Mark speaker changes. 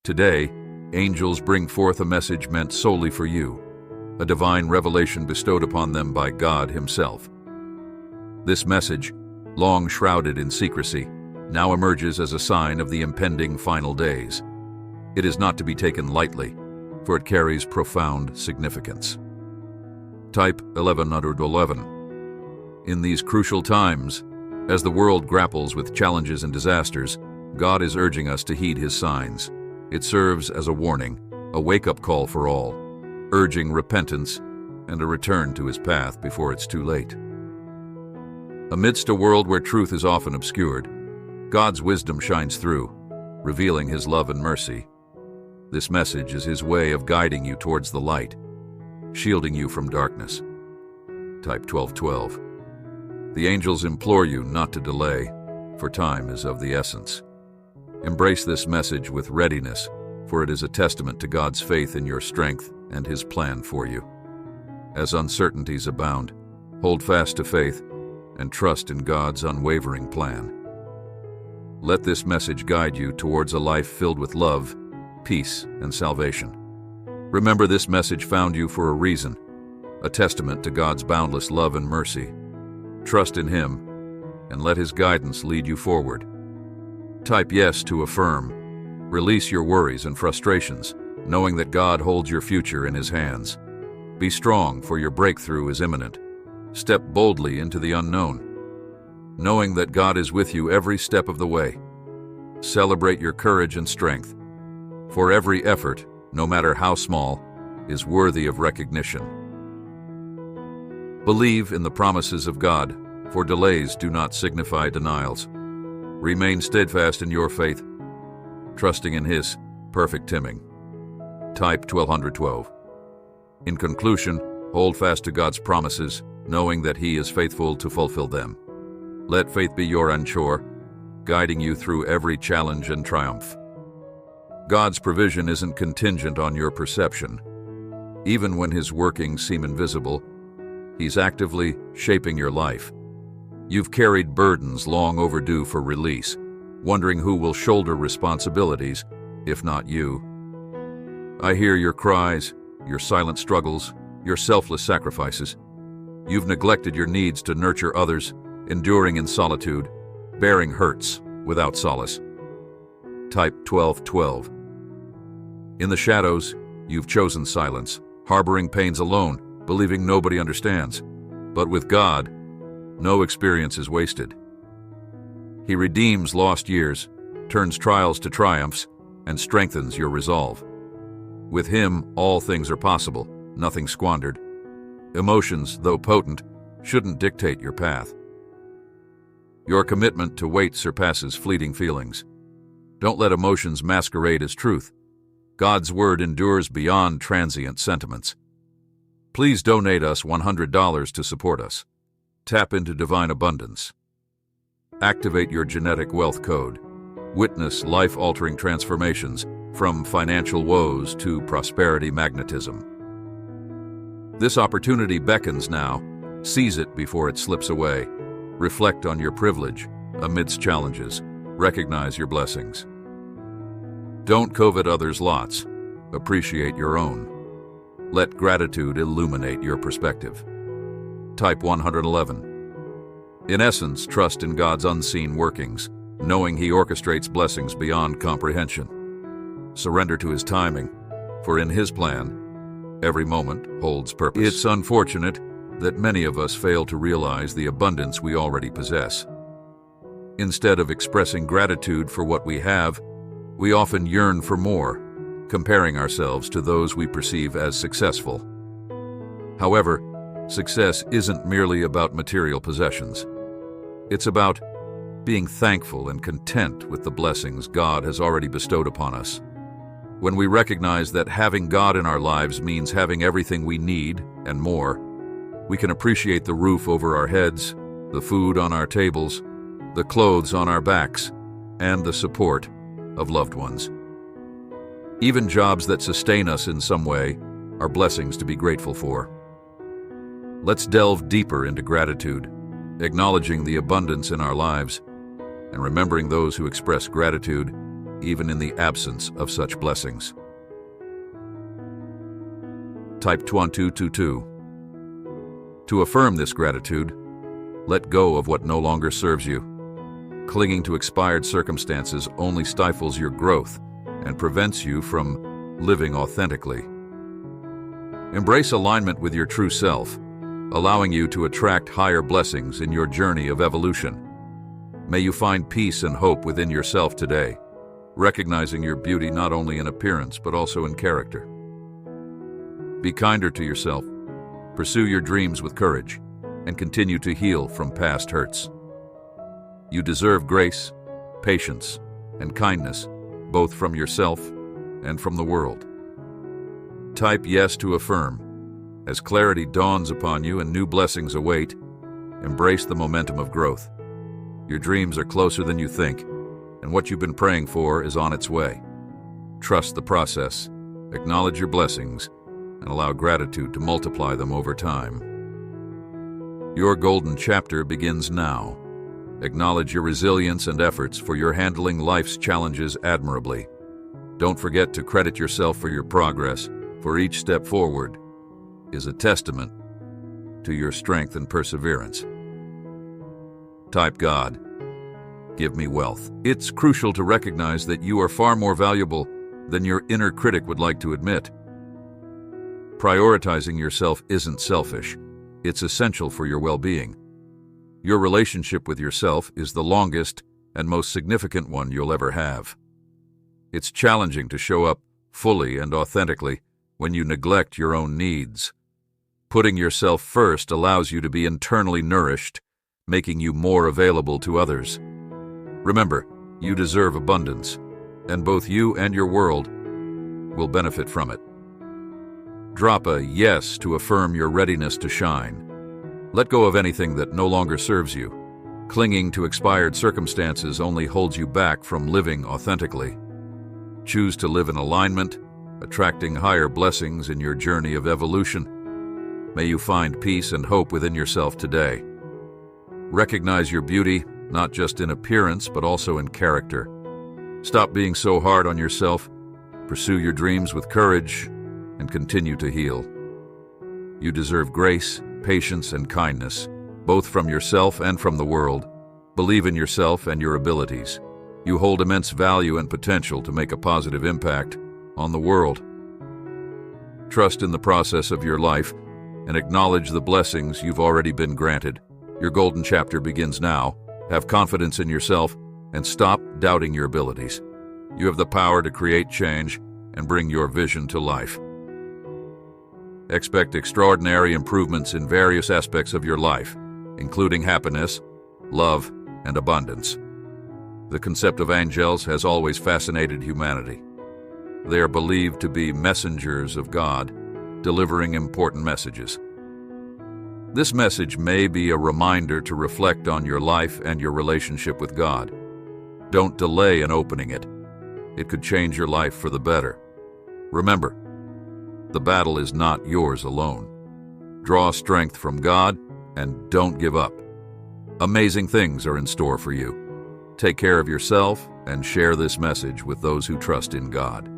Speaker 1: Today, angels bring forth a message meant solely for you, a divine revelation bestowed upon them by God Himself. This message, long shrouded in secrecy, now emerges as a sign of the impending final days. It is not to be taken lightly, for it carries profound significance. Type 1111. In these crucial times, as the world grapples with challenges and disasters, God is urging us to heed His signs. It serves as a warning, a wake-up call for all, urging repentance and a return to His path before it's too late. Amidst a world where truth is often obscured, God's wisdom shines through, revealing His love and mercy. This message is His way of guiding you towards the light, shielding you from darkness. Type 1212. The angels implore you not to delay, for time is of the essence. Embrace this message with readiness, for it is a testament to God's faith in your strength and His plan for you. As uncertainties abound, hold fast to faith and trust in God's unwavering plan. Let this message guide you towards a life filled with love, peace, and salvation. Remember, this message found you for a reason, a testament to God's boundless love and mercy. Trust in Him, and let His guidance lead you forward. Type yes to affirm. Release your worries and frustrations, knowing that God holds your future in His hands. Be strong, for your breakthrough is imminent. Step boldly into the unknown, knowing that God is with you every step of the way. Celebrate your courage and strength, for every effort, no matter how small, is worthy of recognition. Believe in the promises of God, for delays do not signify denials. Remain steadfast in your faith, trusting in His perfect timing. Type 1212. In conclusion, hold fast to God's promises, knowing that He is faithful to fulfill them. Let faith be your anchor, guiding you through every challenge and triumph. God's provision isn't contingent on your perception. Even when His workings seem invisible, He's actively shaping your life. You've carried burdens long overdue for release, wondering who will shoulder responsibilities, if not you. I hear your cries, your silent struggles, your selfless sacrifices. You've neglected your needs to nurture others, enduring in solitude, bearing hurts without solace. Type 1212. In the shadows, you've chosen silence, harboring pains alone, believing nobody understands. But with God, no experience is wasted. He redeems lost years, turns trials to triumphs, and strengthens your resolve. With Him, all things are possible, nothing squandered. Emotions, though potent, shouldn't dictate your path. Your commitment to wait surpasses fleeting feelings. Don't let emotions masquerade as truth. God's word endures beyond transient sentiments. Please donate us $100 to support us. Tap into divine abundance. Activate your genetic wealth code. Witness life-altering transformations, from financial woes to prosperity magnetism. This opportunity beckons now. Seize it before it slips away. Reflect on your privilege amidst challenges. Recognize your blessings. Don't covet others' lots. Appreciate your own. Let gratitude illuminate your perspective. Type 111. In essence, trust in God's unseen workings, knowing He orchestrates blessings beyond comprehension. Surrender to His timing, for in His plan, every moment holds purpose. It's unfortunate that many of us fail to realize the abundance we already possess. Instead of expressing gratitude for what we have, we often yearn for more, comparing ourselves to those we perceive as successful. However, success isn't merely about material possessions. It's about being thankful and content with the blessings God has already bestowed upon us. When we recognize that having God in our lives means having everything we need and more, we can appreciate the roof over our heads, the food on our tables, the clothes on our backs, and the support of loved ones. Even jobs that sustain us in some way are blessings to be grateful for. Let's delve deeper into gratitude, acknowledging the abundance in our lives and remembering those who express gratitude even in the absence of such blessings. Type 1222. To affirm this gratitude, let go of what no longer serves you. Clinging to expired circumstances only stifles your growth and prevents you from living authentically. Embrace alignment with your true self, allowing you to attract higher blessings in your journey of evolution. May you find peace and hope within yourself today, recognizing your beauty not only in appearance but also in character. Be kinder to yourself, pursue your dreams with courage, and continue to heal from past hurts. You deserve grace, patience, and kindness, both from yourself and from the world. Type yes to affirm. As clarity dawns upon you and new blessings await, embrace the momentum of growth. Your dreams are closer than you think, and what you've been praying for is on its way. Trust the process, acknowledge your blessings, and allow gratitude to multiply them over time. Your golden chapter begins now. Acknowledge your resilience and efforts, for you're handling life's challenges admirably. Don't forget to credit yourself for your progress, for each step forward is a testament to your strength and perseverance. Type God, give me wealth. It's crucial to recognize that you are far more valuable than your inner critic would like to admit. Prioritizing yourself isn't selfish. It's essential for your well-being. Your relationship with yourself is the longest and most significant one you'll ever have. It's challenging to show up fully and authentically when you neglect your own needs. Putting yourself first allows you to be internally nourished, making you more available to others. Remember, you deserve abundance, and both you and your world will benefit from it. Drop a yes to affirm your readiness to shine. Let go of anything that no longer serves you. Clinging to expired circumstances only holds you back from living authentically. Choose to live in alignment, attracting higher blessings in your journey of evolution. May you find peace and hope within yourself today. Recognize your beauty, not just in appearance, but also in character. Stop being so hard on yourself, pursue your dreams with courage, and continue to heal. You deserve grace, patience, and kindness, both from yourself and from the world. Believe in yourself and your abilities. You hold immense value and potential to make a positive impact on the world. Trust in the process of your life and acknowledge the blessings you've already been granted. Your golden chapter begins now. Have confidence in yourself and stop doubting your abilities. You have the power to create change and bring your vision to life. Expect extraordinary improvements in various aspects of your life, including happiness, love, and abundance. The concept of angels has always fascinated humanity. They are believed to be messengers of God, delivering important messages. This message may be a reminder to reflect on your life and your relationship with God. Don't delay in opening it. It could change your life for the better. Remember, the battle is not yours alone. Draw strength from God and don't give up. Amazing things are in store for you. Take care of yourself and share this message with those who trust in God.